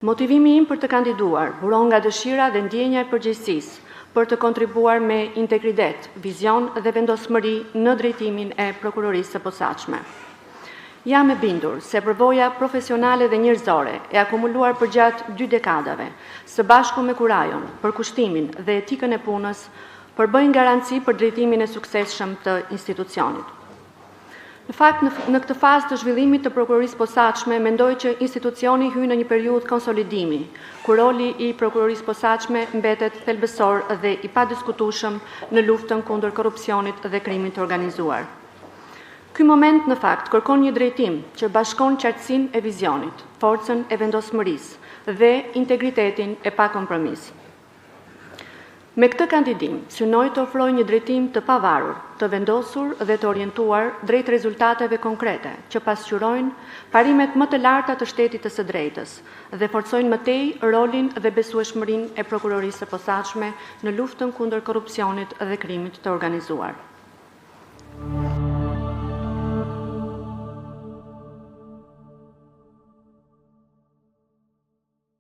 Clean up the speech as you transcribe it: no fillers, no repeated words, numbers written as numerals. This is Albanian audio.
Motivimi im për të kandiduar buron nga dëshira dhe ndjenja e përgjegjësisë për të kontribuar me integritet, vizion dhe vendosmëri në drejtimin e prokurorisë së posaçme. Jam e bindur se përvoja profesionale dhe njerëzore e akumuluar përgjatë 2 dekadave, së bashku me kurajon, përkushtimin dhe etikën e punës, përbëjnë garanci për drejtimin e suksesshëm të institucionit. Në fakt, në këtë fazë të zhvillimit të prokurorisë posaçme, mendoj që institucioni hyn në një periudhë konsolidimi, ku roli i prokurorisë posaçme mbetet thelbësor dhe i padiskutueshëm në luftën kundër korrupsionit dhe krimit të organizuar. Ky moment, në fakt, kërkon një drejtim që bashkon qartësinë e vizionit, forcën e vendosmërisë dhe integritetin e pakompromis. Me këtë kandidim, synoj të ofroj një drejtim të pavarur, të vendosur dhe të orientuar drejt rezultateve konkrete që pasqyrojnë parimet më të larta të shtetit të së drejtës dhe forcojnë më tej rolin dhe besueshmërinë e prokurorisë së posaçme në luftën kundër korrupsionit dhe krimit të organizuar.